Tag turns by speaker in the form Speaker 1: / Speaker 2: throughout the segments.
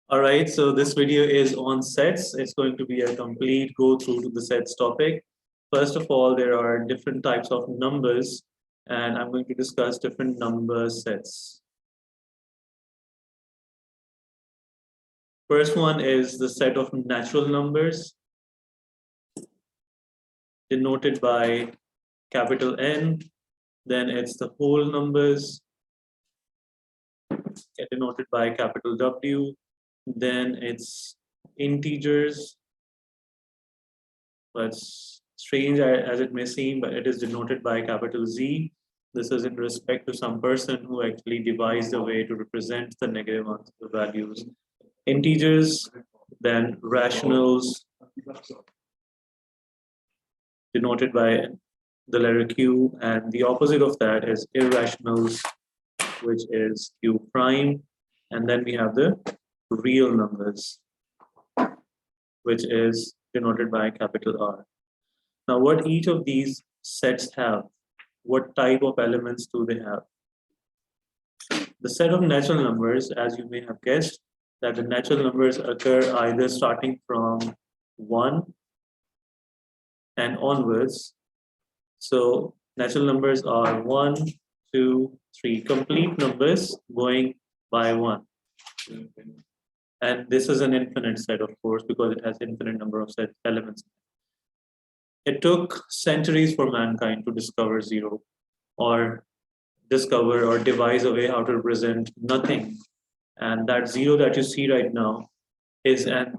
Speaker 1: All right, so this video is on sets. It's going to be a complete go through to the sets topic. First of all, there are different types of numbers, and I'm going to discuss different number sets. First one is the set of natural numbers, denoted by capital N. Then it's the whole numbers, denoted by capital W. Then it's integers. But strange as it may seem, but it is denoted by capital Z. This is in respect to some person who actually devised a way to represent the negative values. Integers, then rationals, denoted by the letter Q, and the opposite of that is irrationals, which is Q prime, and then we have the real numbers, which is denoted by capital R. Now, what each of these sets have, what type of elements do they have? The set of natural numbers, as you may have guessed, that the natural numbers occur either starting from 1 and onwards. So natural numbers are 1, 2, 3, complete numbers going by 1. And this is an infinite set, of course, because it has infinite number of set elements. It took centuries for mankind to discover zero, or discover or devise a way how to represent nothing. And that zero that you see right now is a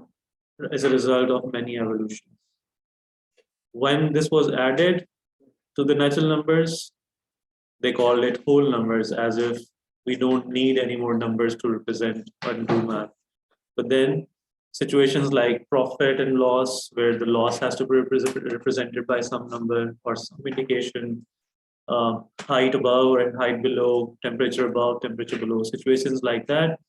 Speaker 1: result of many evolutions. When this was added to the natural numbers, they called it whole numbers, as if we don't need any more numbers to represent and do math. But then situations like profit and loss, where the loss has to be represented by some number or some indication, height above and height below, temperature above, temperature below, situations like that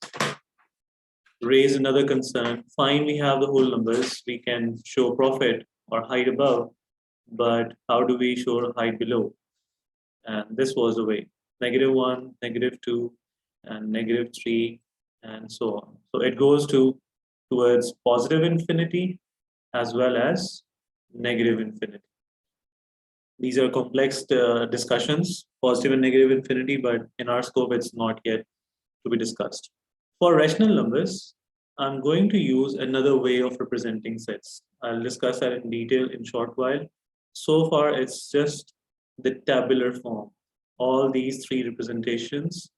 Speaker 1: raise another concern. Fine, we have the whole numbers, we can show profit or height above, but how do we show height below? And this was the way: -1, -2, and -3, and so on. So it goes towards positive infinity as well as negative infinity. These are complex discussions, positive and negative infinity, but in our scope, it's not yet to be discussed. For rational numbers, I'm going to use another way of representing sets. I'll discuss that in detail in short while. So far, it's just the tabular form. All these three representations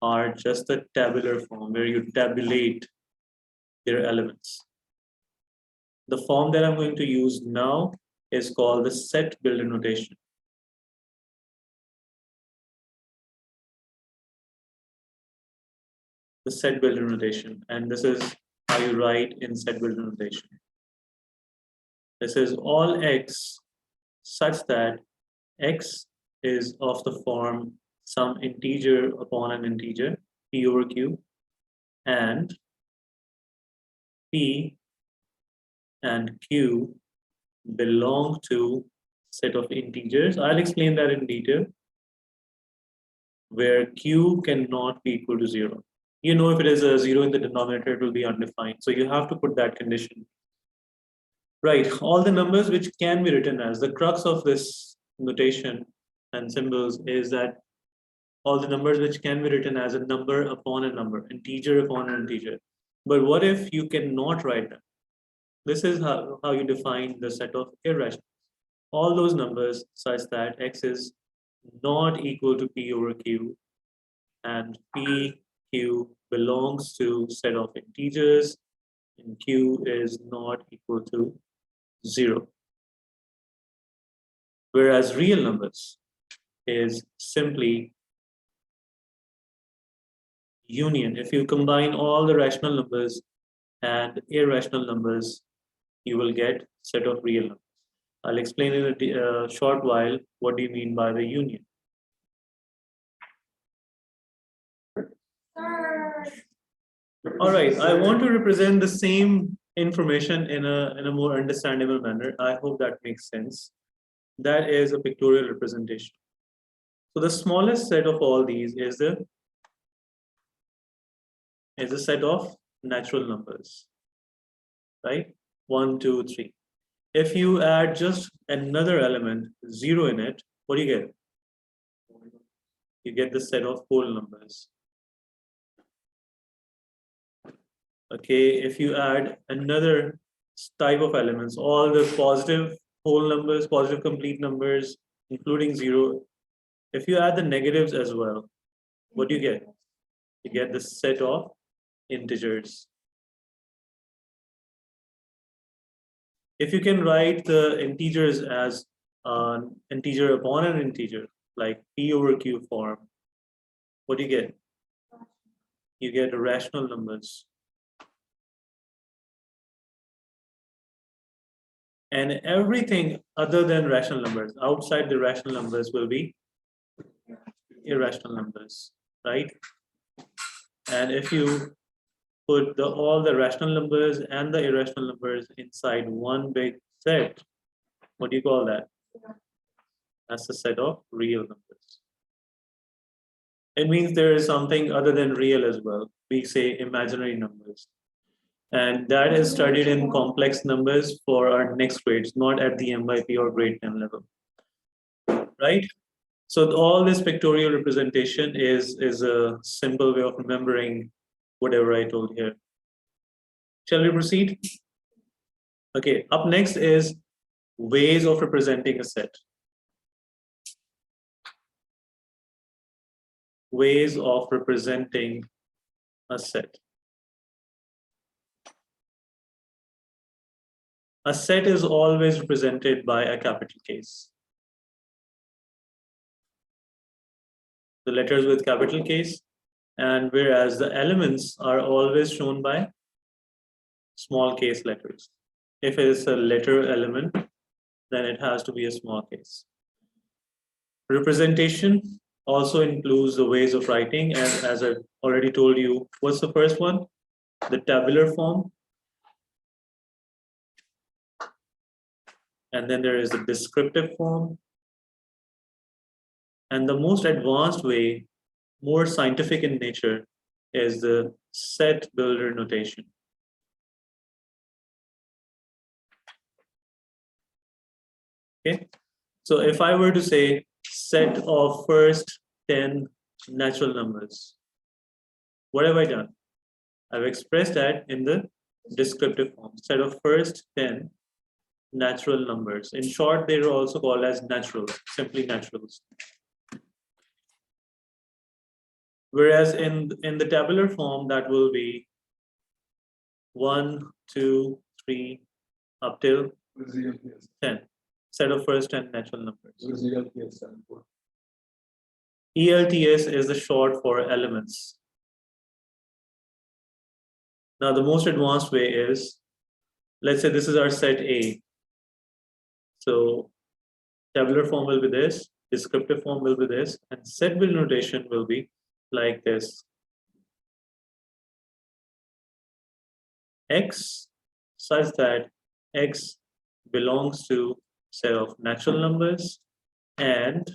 Speaker 1: are just the tabular form, where you tabulate their elements. The form that I'm going to use now is called the set builder notation. The set builder notation, and this is how you write in set builder notation. This is all x such that x is of the form some integer upon an integer, p over q, and p and q belong to set of integers. I'll explain that in detail, where q cannot be equal to 0. You know, if it is a 0 in the denominator, it will be undefined. So you have to put that condition. Right, all the numbers which can be written as, the crux of this notation and symbols is that all the numbers which can be written as a number upon a number, integer upon an integer. But what if you cannot write them? This is how you define the set of irrationals. All those numbers such that x is not equal to p over q, and p, q belongs to set of integers, and q is not equal to 0. Whereas real numbers is simply union. If you combine all the rational numbers and irrational numbers, you will get set of real numbers. I'll explain in a short while what do you mean by the union. All right, I want to represent the same information in a more understandable manner. I hope that makes sense. That is a pictorial representation. So the smallest set of all these is the is a set of natural numbers, right? 1, 2, 3. If you add just another element, 0 in it, what do you get? You get the set of whole numbers. Okay, if you add another type of elements, all the positive whole numbers, positive complete numbers, including 0, if you add the negatives as well, what do you get? You get the set of integers. If you can write the integers as an integer upon an integer, like p over q form, what do you get? You get rational numbers. And everything other than rational numbers, outside the rational numbers, will be irrational numbers, right? And if you put all the rational numbers and the irrational numbers inside one big set, what do you call that? That's a set of real numbers. It means there is something other than real as well. We say imaginary numbers. And that is studied in complex numbers for our next grades, not at the MYP or grade 10 level, right? So all this pictorial representation is a simple way of remembering whatever I told here. Shall we proceed? Okay, up next is ways of representing a set. Ways of representing a set. A set is always represented by a capital case. The letters with capital case, and whereas the elements are always shown by small case letters. If it is a letter element, then it has to be a small case. Representation also includes the ways of writing, and as I already told you, what's the first one? The tabular form. And then there is the descriptive form. And the most advanced way, more scientific in nature, is the set builder notation. Okay, so if I were to say set of first 10 natural numbers, what have I done? I've expressed that in the descriptive form, set of first 10 natural numbers. In short, they are also called as naturals, simply naturals. Whereas in the tabular form, that will be 1, 2, 3, up till 10. Set of first 10 natural numbers. ELTS is the short for elements. Now, the most advanced way is, let's say this is our set A. So tabular form will be this, descriptive form will be this, and set build notation will be like this. X such that X belongs to set of natural numbers and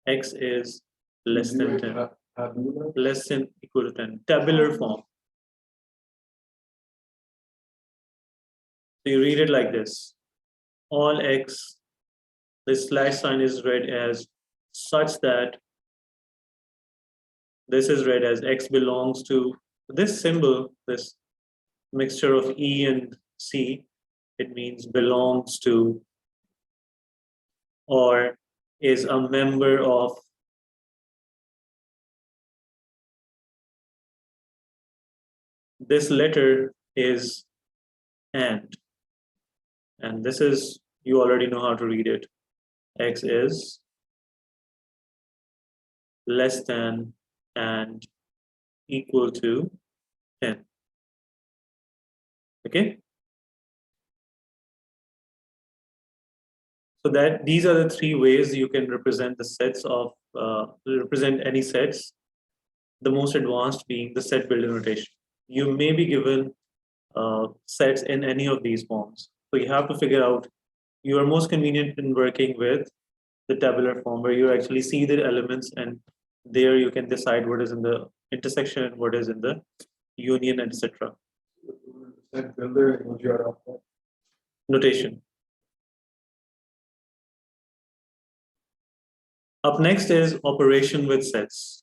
Speaker 1: X is less than 10, less than equal to 10, tabular form. So you read it like this. All X, this slash sign is read as such that this is read as X belongs to this symbol, this mixture of E and C. It means belongs to or is a member of. This letter is and this is, you already know how to read it. X is less than and equal to 10. Okay. So that these are the three ways you can represent the sets of represent any sets. The most advanced being the set builder notation. You may be given sets in any of these forms. So you have to figure out, you are most convenient in working with the tabular form where you actually see the elements and there you can decide what is in the intersection and what is in the union, etc. Notation. Up next is operation with sets.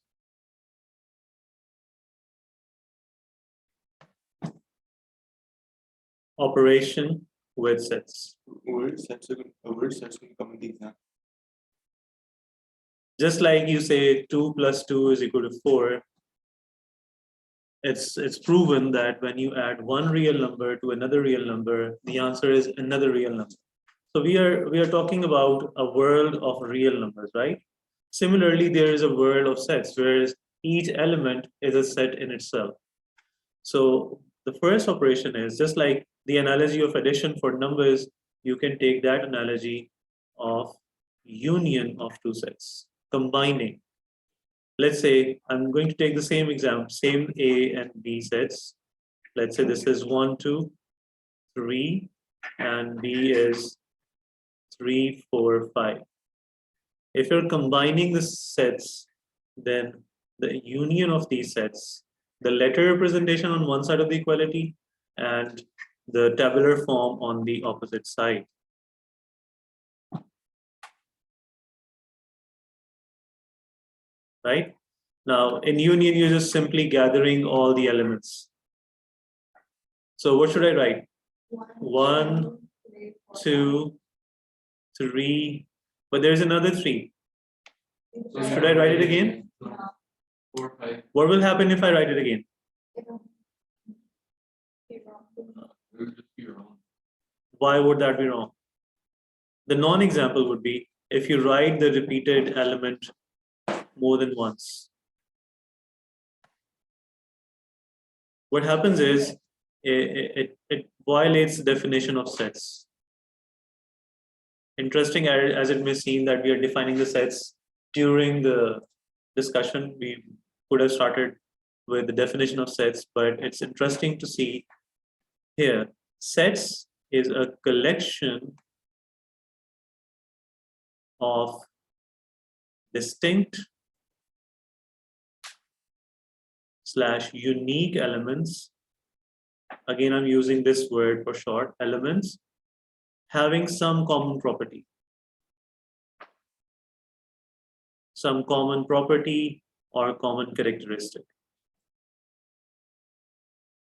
Speaker 1: Operation with sets.
Speaker 2: Word sets will come in the exam.
Speaker 1: Just like you say 2 plus 2 is equal to 4, it's proven that when you add one real number to another real number, the answer is another real number. So we are talking about a world of real numbers, right? Similarly, there is a world of sets, whereas each element is a set in itself. So the first operation is just like the analogy of addition for numbers, you can take that analogy of union of two sets, combining. Let's say I'm going to take the same example, same A and B sets. Let's say this is 1, 2, 3, and B is 3, 4, 5. If you're combining the sets, then the union of these sets, the letter representation on one side of the equality and the tabular form on the opposite side. Right? Now, in union, you're just simply gathering all the elements. So what should I write? 1, 2, 3, but there's another 3. Should I write it again?
Speaker 2: 4, 5.
Speaker 1: What will happen if I write it again?
Speaker 2: It will just be wrong.
Speaker 1: Why would that be wrong? The non-example would be if you write the repeated element more than once. What happens is it violates the definition of sets. Interesting as it may seem that we are defining the sets during the discussion, we could have started with the definition of sets, but it's interesting to see here. Sets is a collection of distinct / unique elements. Again, I'm using this word for short, elements having some common property. Some common property or common characteristic.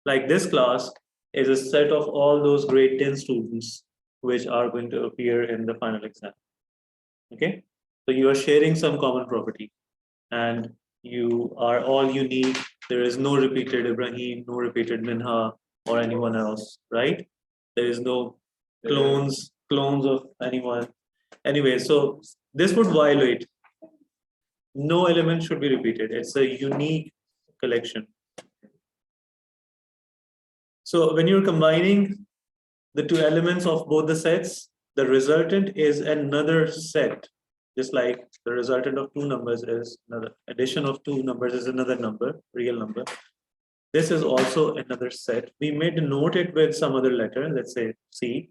Speaker 1: Like this class is a set of all those grade 10 students which are going to appear in the final exam. Okay, so you are sharing some common property and you are all unique. There is no repeated Ibrahim, no repeated Minha or anyone else, right? There is no clones of anyone. Anyway, so this would violate. No element should be repeated. It's a unique collection. So when you're combining the two elements of both the sets, the resultant is another set. Just like the resultant of two numbers is another, addition of two numbers is another number, real number. This is also another set. We may denote it with some other letter, let's say C.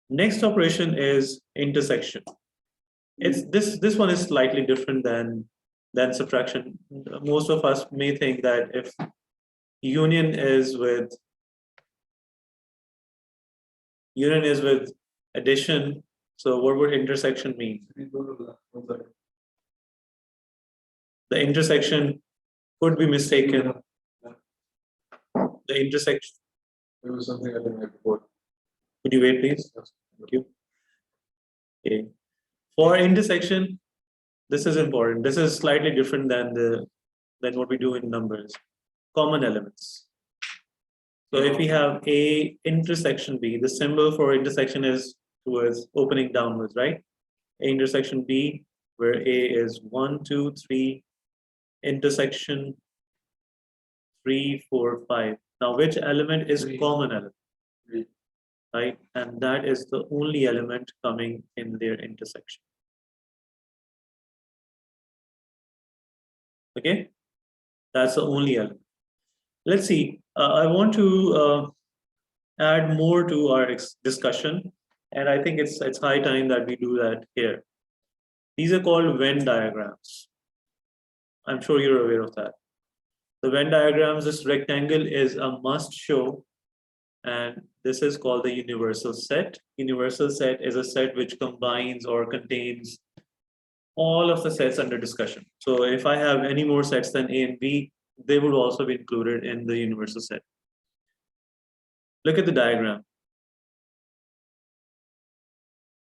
Speaker 1: Next operation is intersection. It's this one is slightly different than subtraction. Most of us may think that if union is with addition, so what would intersection mean? The intersection could be mistaken. The intersection.
Speaker 2: There was something I didn't write before.
Speaker 1: Could you wait, please? Thank you. Okay. For intersection, this is important. This is slightly different than what we do in numbers. Common elements. So if we have A intersection B, the symbol for intersection is towards opening downwards, right? A intersection B, where A is 1, 2, 3, intersection 3, 4, 5. Now, which element is common element? Right? And that is the only element coming in their intersection. Okay? That's the only element. Let's see. I want to add more to our discussion, and I think it's high time that we do that here. These are called Venn diagrams. I'm sure you're aware of that. The Venn diagrams, this rectangle is a must show, and this is called the universal set. Universal set is a set which combines or contains all of the sets under discussion. So if I have any more sets than A and B, they would also be included in the universal set. Look at the diagram.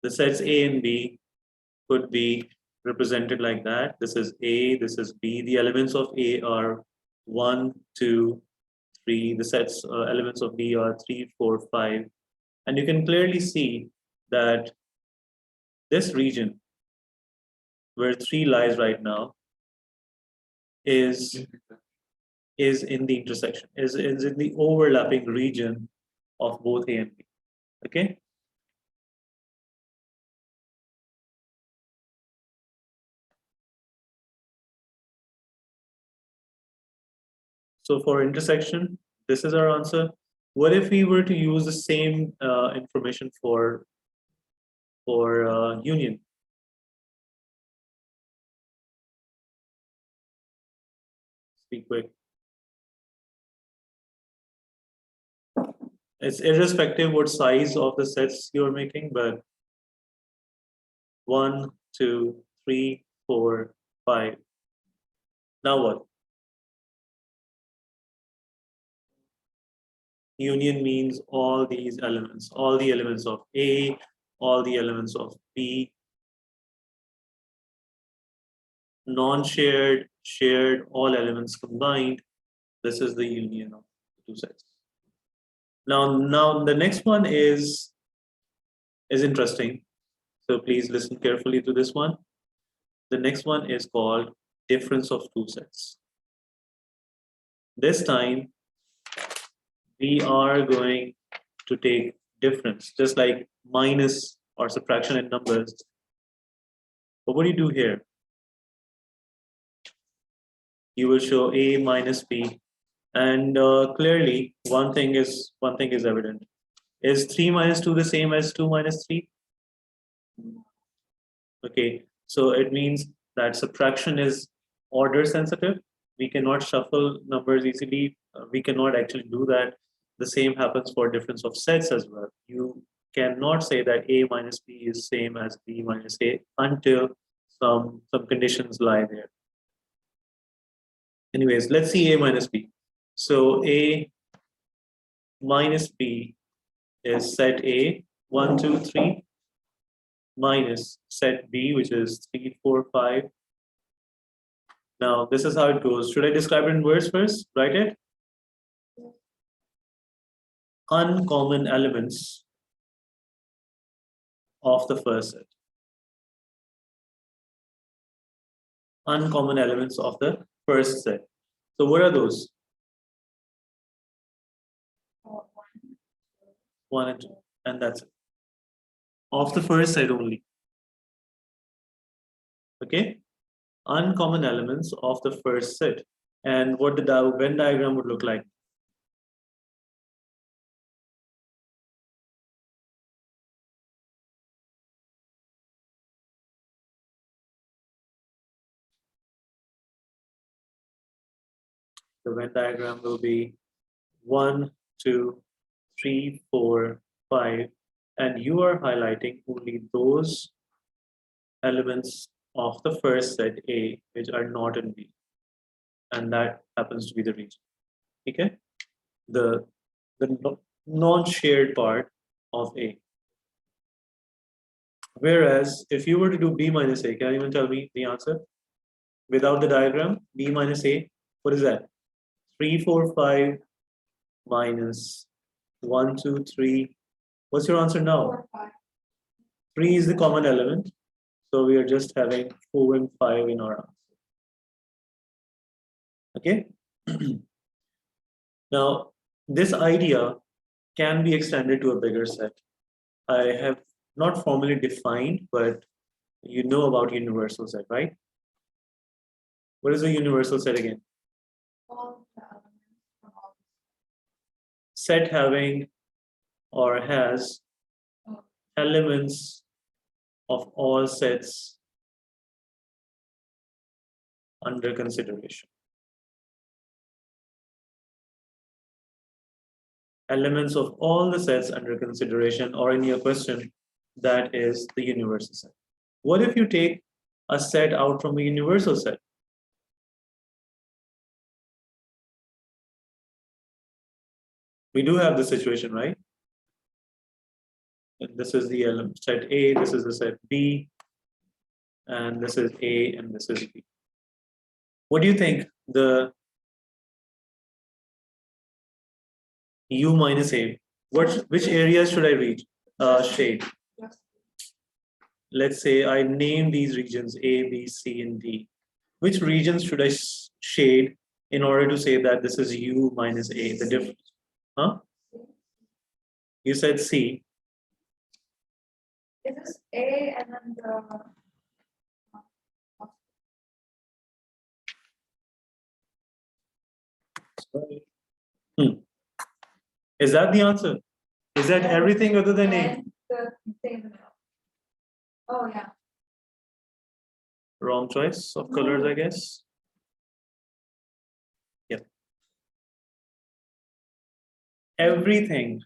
Speaker 1: The sets A and B could be represented like that. This is A, this is B. The elements of A are 1, 2, 3. The sets elements of B are 3, 4, 5. And you can clearly see that this region where 3 lies right now is in the intersection, is in the overlapping region of both A and B. Okay. So for intersection, this is our answer. What if we were to use the same information for union? Be quick. It's irrespective what size of the sets you're making, but 1, 2, 3, 4, 5. Now what? Union means all these elements, all the elements of A, all the elements of B, non-shared, shared, all elements combined. This is the union of the two sets. Now the next one is interesting. So please listen carefully to this one. The next one is called difference of two sets. This time we are going to take difference, just like minus or subtraction in numbers. But what do you do here? You will show A minus B, and clearly one thing is evident. Is 3 minus 2 the same as 2 minus 3? Okay, so it means that subtraction is order sensitive. We cannot shuffle numbers easily. We cannot actually do that. The same happens for difference of sets as well. You cannot say that A minus B is same as B minus A until some conditions lie there. Anyways, let's see A minus B. So A minus B is set A, 1, 2, 3, minus set B, which is 3, 4, 5. Now, this is how it goes. Should I describe it in words first? Write it. Uncommon elements of the first set. Uncommon elements of the first set. So what are those? 1 and 2, and that's it. Of the first set only. Okay? Uncommon elements of the first set. And what the Venn diagram would look like. The Venn diagram will be 1, 2, 3, 4, 5, and you are highlighting only those elements of the first set A which are not in B, and that happens to be the region. Okay, the non-shared part of A. Whereas if you were to do B minus A, can anyone tell me the answer without the diagram? B minus A, what is that? 3, 4, 5 minus 1, 2, 3. What's your answer now? 3 is the common element. So we are just having 4 and 5 in our answer. Okay. Now, this idea can be extended to a bigger set. I have not formally defined, but you know about universal set, right? What is a universal set again? Set having or has elements of all sets under consideration. Elements of all the sets under consideration, or in your question, that is the universal set. What if you take a set out from a universal set? We do have the situation, right? And this is the element set A, this is the set B, and this is A, and this is B. What do you think the U minus A, which areas should I reach? Shade. Let's say I name these regions A, B, C, and D. Which regions should I shade in order to say that this is U minus A, the difference? Huh? You said C.
Speaker 3: Is this A and then the
Speaker 1: Is that the answer? Is that everything other than A?
Speaker 3: and the thing in the middle? Oh yeah.
Speaker 1: Wrong choice of colors, I guess. Yep. Everything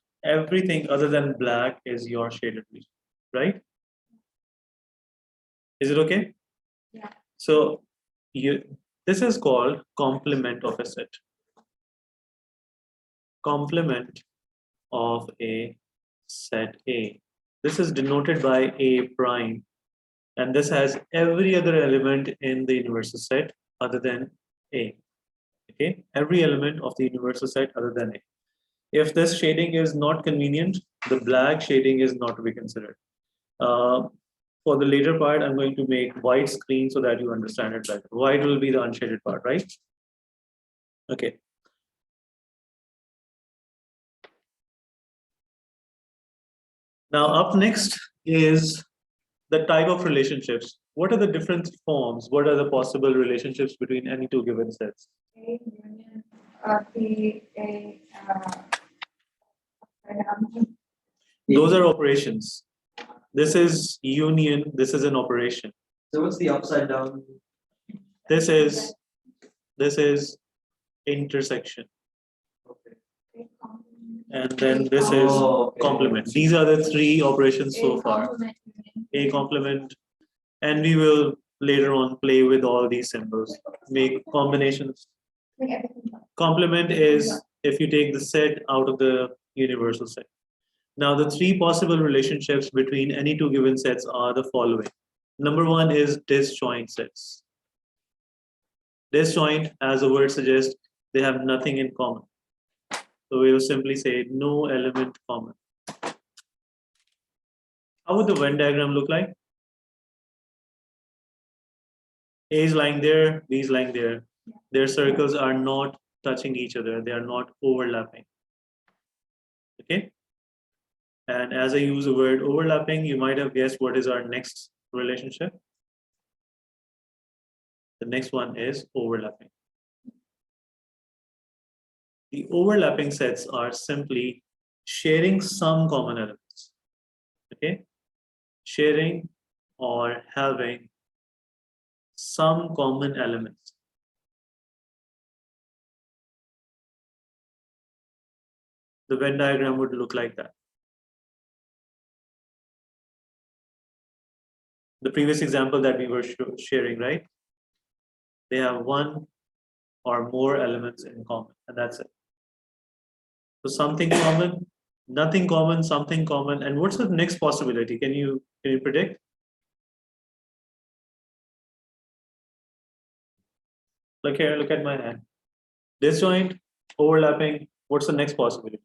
Speaker 1: other than black is your shaded region, right? Is it okay?
Speaker 3: Yeah.
Speaker 1: So this is called complement of a set. Complement of a set A. This is denoted by A prime, and this has every other element in the universal set other than A. Okay, every element of the universal set other than A. If this shading is not convenient, the black shading is not to be considered. For the later part, I'm going to make white screen so that you understand it better. White will be the unshaded part, right? Okay. Now up next is the type of relationships. What are the different forms? What are the possible relationships between any two given sets?
Speaker 3: A union B A
Speaker 1: Those are operations. This is union, this is an operation.
Speaker 4: So what's the upside down?
Speaker 1: This is intersection.
Speaker 4: Okay.
Speaker 1: And then this is
Speaker 4: okay.
Speaker 1: complement. These are the three operations so far. A complement, and we will later on play with all these symbols, make combinations. Complement is if you take the set out of the universal set. Now the three possible relationships between any two given sets are the following. Number one is disjoint sets. Disjoint, as the word suggests, they have nothing in common. So we will simply say no element common. How would the Venn diagram look like? A is lying there, B is lying there. Their circles are not touching each other. They are not overlapping. Okay. And as I use the word overlapping, you might have guessed what is our next relationship. The next one is overlapping. The overlapping sets are simply sharing some common elements. Okay. Sharing or having some common elements. The Venn diagram would look like that. The previous example that we were sharing, right? They have one or more elements in common, and that's it. So something common, nothing common, something common, and what's the next possibility? Can you predict? Look here, look at my hand. Disjoint, overlapping, what's the next possibility?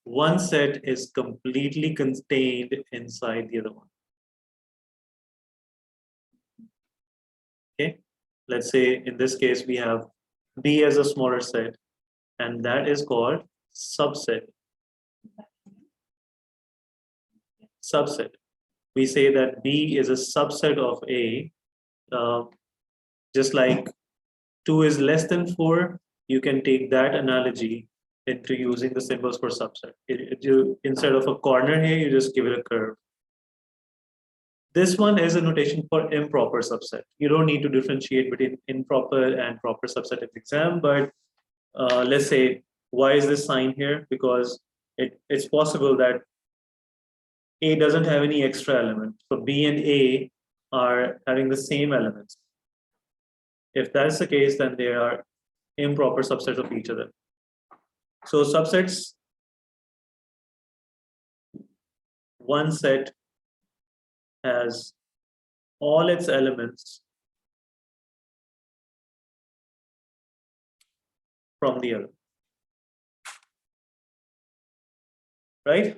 Speaker 1: One set is completely contained inside the other one. Okay, let's say in this case we have B as a smaller set, and that is called subset. Subset. We say that B is a subset of A. Just like 2 is less than 4, you can take that analogy into using the symbols for subset. Instead of a corner here, you just give it a curve. This one is a notation for improper subset. You don't need to differentiate between improper and proper subset in exam, but let's say, why is this sign here? Because it's possible that A doesn't have any extra element. So B and A are having the same elements. If that's the case, then they are improper subsets of each other. So subsets, one set has all its elements from the other. Right?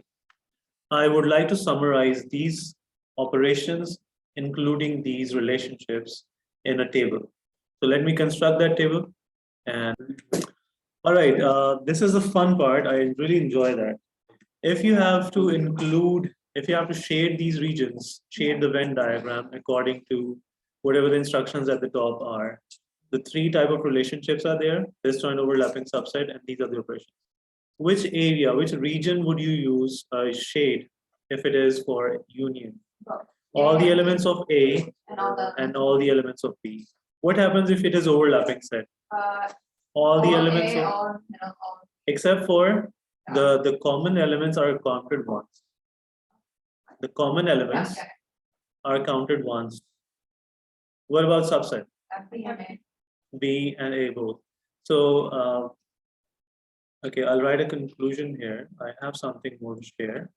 Speaker 1: I would like to summarize these operations, including these relationships, in a table. So let me construct that table. And all right, this is the fun part. I really enjoy that. If you have to shade these regions, shade the Venn diagram according to whatever the instructions at the top are. The three type of relationships are there: disjoint, overlapping, subset, and these are the operations. Which area, which region would you use shade if it is for union? All the elements of A and all the elements of B. What happens if it is overlapping set? All the elements of, except for the common elements are counted once. The common elements are counted once. What about subset? B and A both. So okay, I'll write a conclusion here. I have something more to share.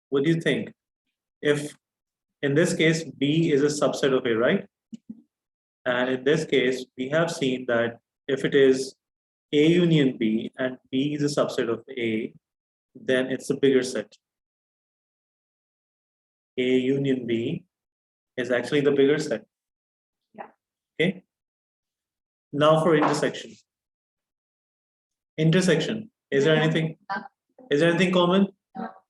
Speaker 1: What do you think? If in this case B is a subset of A, right? And in this case, we have seen that if it is A union B and B is a subset of A, then it's a bigger set. A union B is actually the bigger set.
Speaker 3: Yeah.
Speaker 1: Okay. Now for intersection. Intersection. Is there anything? Is there anything common?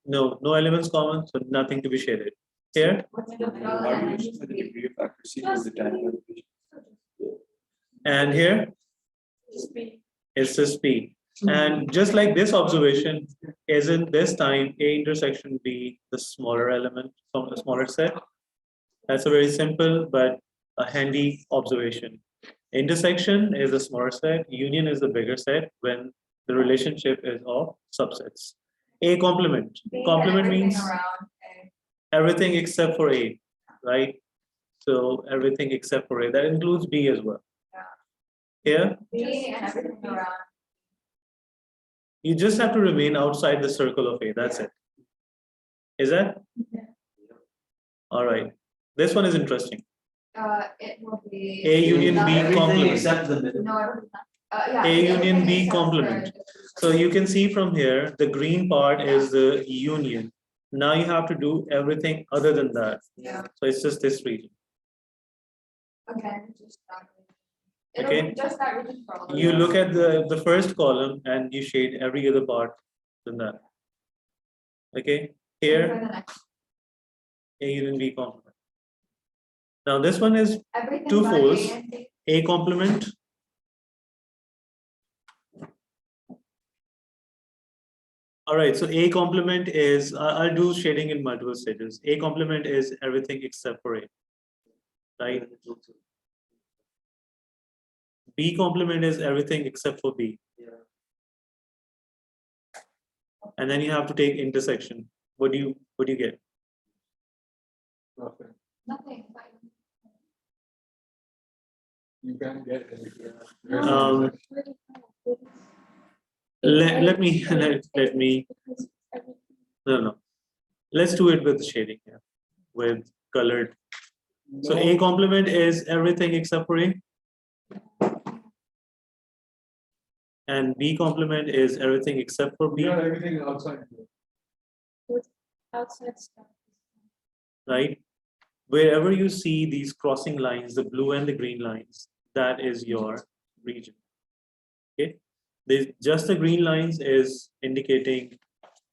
Speaker 1: No, no elements common, so nothing to be shaded. Here,
Speaker 2: Evaluation with the degree of accuracy is the time evaluation.
Speaker 1: and here, it's just P. And just like this observation, isn't this time A intersection B the smaller element from the smaller set? That's a very simple but a handy observation. Intersection is the smaller set, union is the bigger set when the relationship is of subsets. A complement. Complement means everything except for A, right? So everything except for A. That includes B as well. Here, you just have to remain outside the circle of A. That's it. Is that? All right. This one is interesting.
Speaker 3: It will be.
Speaker 1: A union B
Speaker 4: Everything
Speaker 1: complement.
Speaker 4: except the middle.
Speaker 3: No, yeah.
Speaker 1: A union
Speaker 3: everything
Speaker 1: B
Speaker 3: except
Speaker 1: complement.
Speaker 3: for-
Speaker 1: So you can see from here, the green part is the union. Now you have to do everything other than that.
Speaker 3: Yeah,
Speaker 1: So it's just this region.
Speaker 3: again, just that. It'll
Speaker 1: Okay.
Speaker 3: be just that region for all of
Speaker 1: You
Speaker 3: them.
Speaker 1: look at the first column and you shade every other part than that. Okay.
Speaker 3: And
Speaker 1: Here,
Speaker 3: for the next,
Speaker 1: A union B complement. Now this one is
Speaker 3: everything
Speaker 1: two
Speaker 3: but
Speaker 1: folds.
Speaker 3: A and B.
Speaker 1: A complement. All right, so A complement is, I'll do shading in multiple stages. A complement is everything except for A, right? B complement is everything except for B.
Speaker 4: Yeah.
Speaker 1: And then you have to take intersection. What do you get?
Speaker 2: Nothing.
Speaker 3: Nothing.
Speaker 2: You can get it.
Speaker 1: Um, let me no. Let's do it with shading here, with colored. So A complement is everything except for A. And B complement is everything except for
Speaker 2: We
Speaker 1: B,
Speaker 2: got everything outside.
Speaker 3: Outside stuff.
Speaker 1: right? Wherever you see these crossing lines, the blue and the green lines, that is your region. Okay, just the green lines is indicating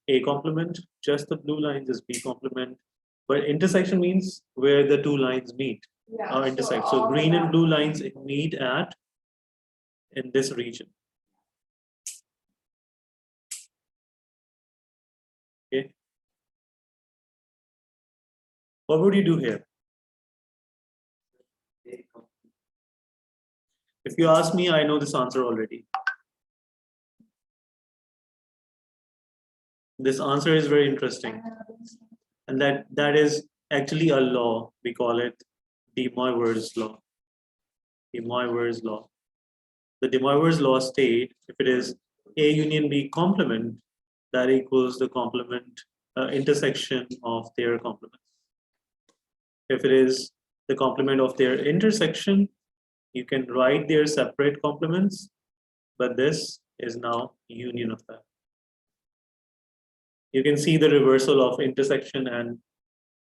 Speaker 1: A complement, just the blue lines is B complement. But intersection means where the two lines meet
Speaker 3: Yeah.
Speaker 1: or intersect. So
Speaker 3: all
Speaker 1: green
Speaker 3: of
Speaker 1: and
Speaker 3: that.
Speaker 1: blue lines meet at in this region. Okay. What would you do here? If you ask me, I know this answer already. This answer is very interesting. And that is actually a law. We call it De Moivre's law. De Moivre's law. The De Moivre's law state if it is A union B complement, that equals the complement intersection of their complements. If it is the complement of their intersection, you can write their separate complements, but this is now union of that. You can see the reversal of intersection and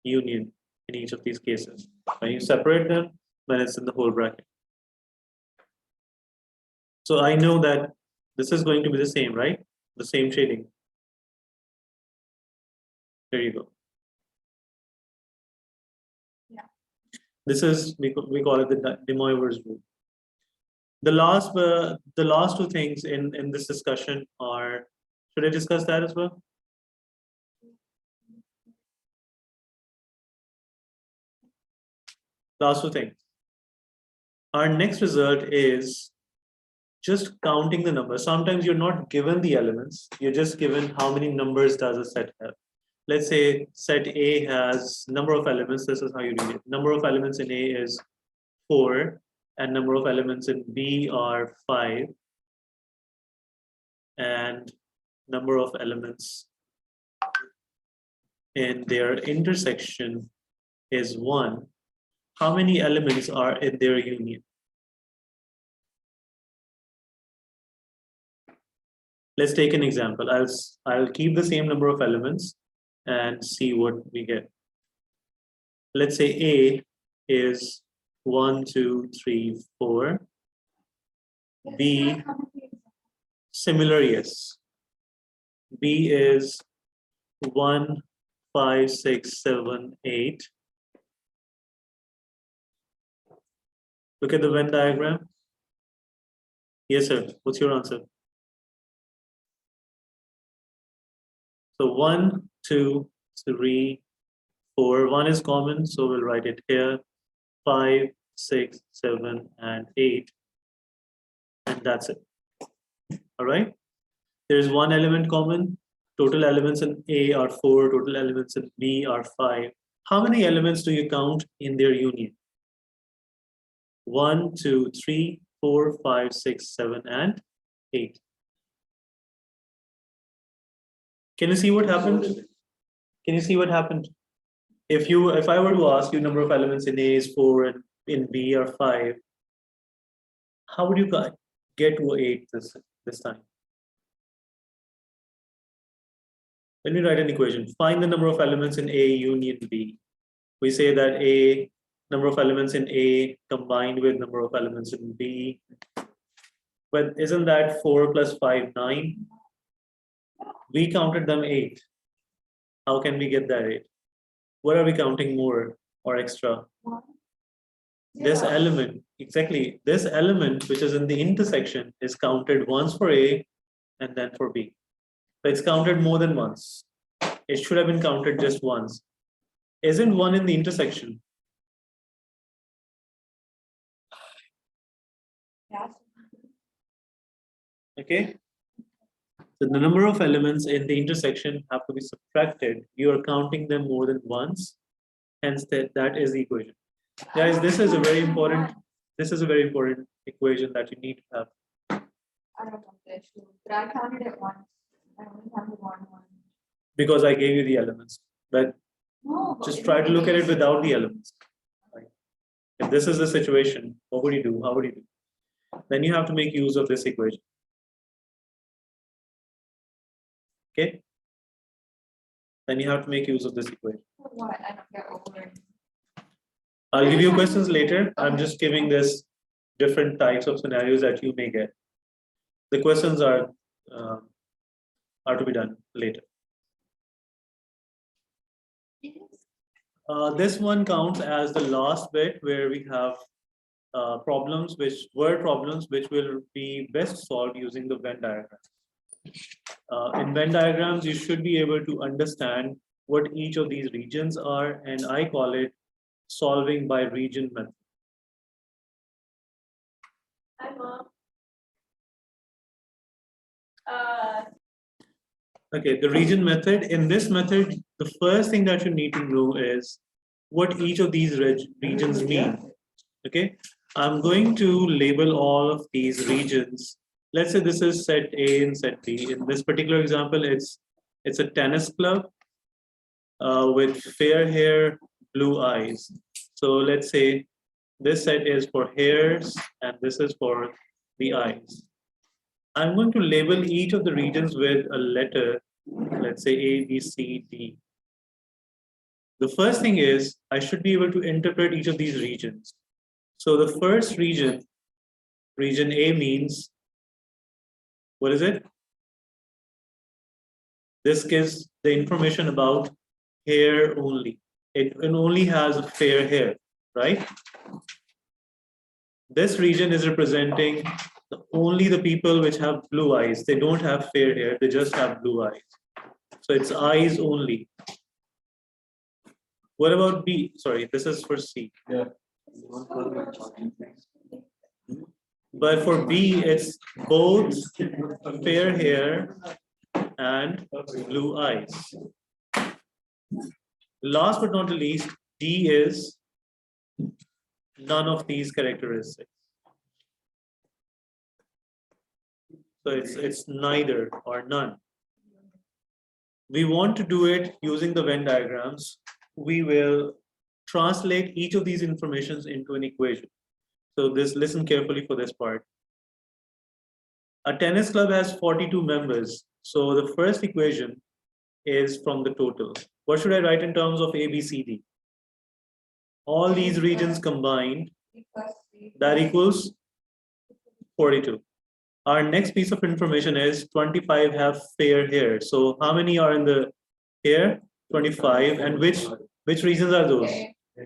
Speaker 1: union in each of these cases. When you separate them, then it's in the whole bracket. So I know that this is going to be the same, right? The same shading. There you go.
Speaker 3: Yeah.
Speaker 1: This is, we call it the De Moivre's rule. The last two things in this discussion are, should I discuss that as well? Last two things. Our next result is just counting the numbers. Sometimes you're not given the elements, you're just given how many numbers does a set have. Let's say set A has number of elements. This is how you read it. Number of elements in A is 4 and number of elements in B are 5 and number of elements in their intersection is 1. How many elements are in their union? Let's take an example. I'll keep the same number of elements and see what we get. Let's say A is 1, 2, 3, 4. B, similar, yes. B is 1, 5, 6, 7, 8. Look at the Venn diagram. Yes, sir. What's your answer? So 1, 2, 3, 4. 1 is common, so we'll write it here. 5, 6, 7, and 8. And that's it. All right. There's one element common. Total elements in A are 4. Total elements in B are 5. How many elements do you count in their union? 1, 2, 3, 4, 5, 6, 7, and 8. Can you see what happened? Can you see what happened? If I were to ask you number of elements in A is 4 and in B are 5, how would you get to 8 this time? Let me write an equation. Find the number of elements in A union B. We say that A number of elements in A combined with number of elements in B. But isn't that 4 plus 5, 9? We counted them 8. How can we get that 8? What are we counting more or extra? This element, exactly. This element, which is in the intersection, is counted once for A and then for B. So it's counted more than once. It should have been counted just once. Isn't 1 in the intersection?
Speaker 3: Yes.
Speaker 1: Okay. So the number of elements in the intersection have to be subtracted. You are counting them more than once. Hence, that is the equation. Guys, this is a very important equation that you need to have.
Speaker 3: I don't know the issue, but I counted it once. I only counted one.
Speaker 1: Because I gave you the elements. But
Speaker 3: No. but
Speaker 1: just
Speaker 3: it
Speaker 1: try to look at it
Speaker 3: is-
Speaker 1: without the elements. Right? If this is the situation, what would you do? How would you do? Then you have to make use of this equation. Okay? Then you have to make use of this equation.
Speaker 3: What? I don't get over it.
Speaker 1: I'll give you questions later. I'm just giving this different types of scenarios that you may get. The questions are to be done later. This one counts as the last bit where we have problems which will be best solved using the Venn diagram. In Venn diagrams, you should be able to understand what each of these regions are, and I call it solving by region method.
Speaker 3: Hi, Mom.
Speaker 1: Okay, the region method. In this method, the first thing that you need to know is what each of these regions mean. Okay, I'm going to label all of these regions. Let's say this is set A and set B. In this particular example, it's a tennis club with fair hair, blue eyes. So let's say this set is for hairs and this is for the eyes. I'm going to label each of the regions with a letter, let's say A, B, C, D. The first thing is I should be able to interpret each of these regions. So the first region, region A means, what is it? This gives the information about hair only. It only has fair hair, right? This region is representing only the people which have blue eyes. They don't have fair hair, they just have blue eyes. So it's eyes only. What about B? Sorry, this is for C.
Speaker 2: Yeah.
Speaker 1: But for B, it's both fair hair and blue eyes. Last but not the least, D is none of these characteristics. So it's neither or none. We want to do it using the Venn diagrams. We will translate each of these informations into an equation. So listen carefully for this part. A tennis club has 42 members. So the first equation is from the total. What should I write in terms of A, B, C, D? All these regions combined, that equals 42. Our next piece of information is 25 have fair hair. So how many are in the hair? 25. And which regions are those?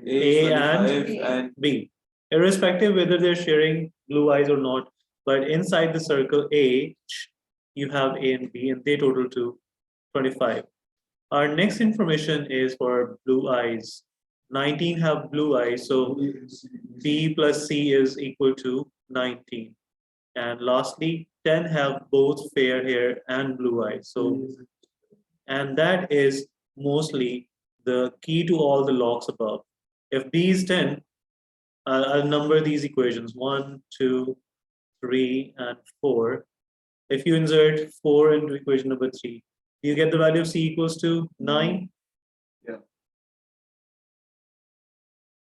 Speaker 1: A and B. Irrespective whether they're sharing blue eyes or not, but inside the circle A, you have A and B, and they total to 25. Our next information is for blue eyes. 19 have blue eyes, so B plus C is equal to 19. And lastly, 10 have both fair hair and blue eyes. So, and that is mostly the key to all the logs above. If B is 10, I'll number these equations 1, 2, 3, and 4. If you insert 4 into equation number 3, you get the value of C equals to 9.
Speaker 2: Yeah.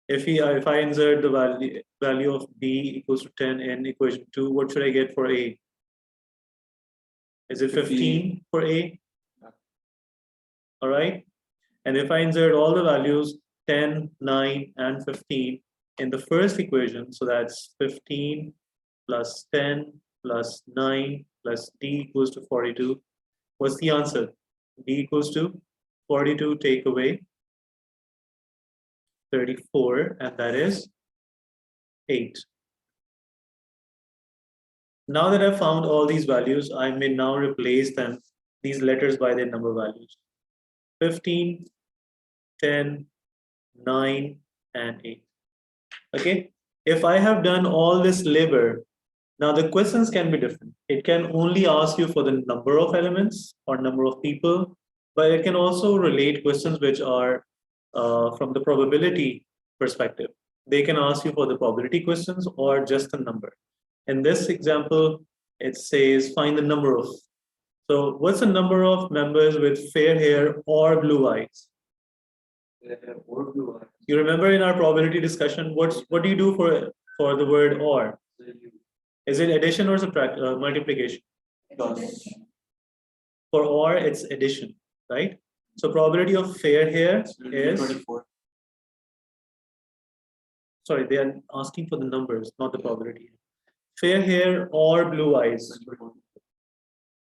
Speaker 1: If I insert the value of B equals to 10 in equation 2, what should I get for A? Is it 15 for A?
Speaker 2: Yeah.
Speaker 1: All right. And if I insert all the values 10, 9, and 15 in the first equation, so that's 15 plus 10 plus 9 plus D equals to 42. What's the answer? D equals to 42 take away 34, and that is 8. Now that I've found all these values, I may now replace them, these letters, by their number values. 15, 10, 9, and 8. Okay, if I have done all this labor, now the questions can be different. It can only ask you for the number of elements or number of people, but it can also relate questions which are from the probability perspective. They can ask you for the probability questions or just the number. In this example, it says find the number of. So what's the number of members with fair hair or blue eyes? You remember in our probability discussion, what do you do for the word or? Is it addition or multiplication? For or, it's addition, right? So probability of fair hair is
Speaker 2: 24.
Speaker 1: Sorry, they are asking for the numbers, not the probability. Fair hair or blue eyes,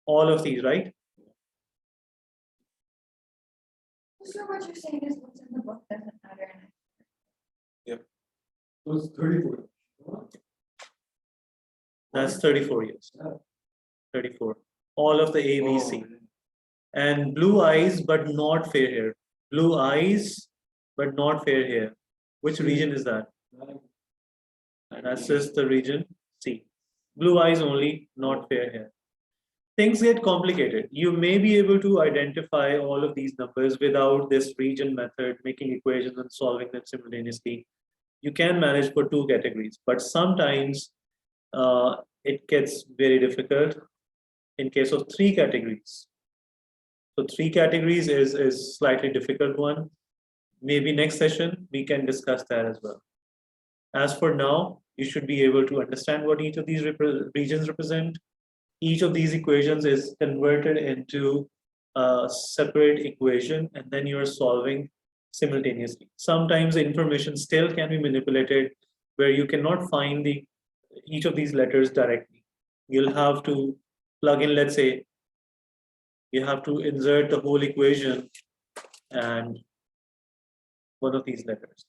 Speaker 1: all of these, right?
Speaker 3: So what you're saying is what's in the book doesn't matter.
Speaker 2: So it's 34.
Speaker 1: That's 34 years. 34. All of the A, B, C. And blue eyes, but not fair hair. Blue eyes, but not fair hair. Which region is that? And that's just the region C. Blue eyes only, not fair hair. Things get complicated. You may be able to identify all of these numbers without this region method, making equations and solving them simultaneously. You can manage for 2 categories, but sometimes it gets very difficult in case of 3 categories. So 3 categories is slightly difficult one. Maybe next session we can discuss that as well. As for now, you should be able to understand what each of these regions represent. Each of these equations is converted into a separate equation, and then you're solving simultaneously. Sometimes the information still can be manipulated where you cannot find each of these letters directly. You'll have to plug in, let's say, you have to insert the whole equation and one of these letters.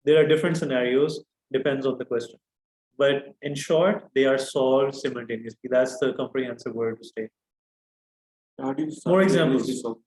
Speaker 1: There are different scenarios, depends on the question. But in short, they are solved simultaneously. That's the comprehensive word to say.
Speaker 2: How do you
Speaker 1: More
Speaker 2: simultaneously
Speaker 1: examples.
Speaker 2: solve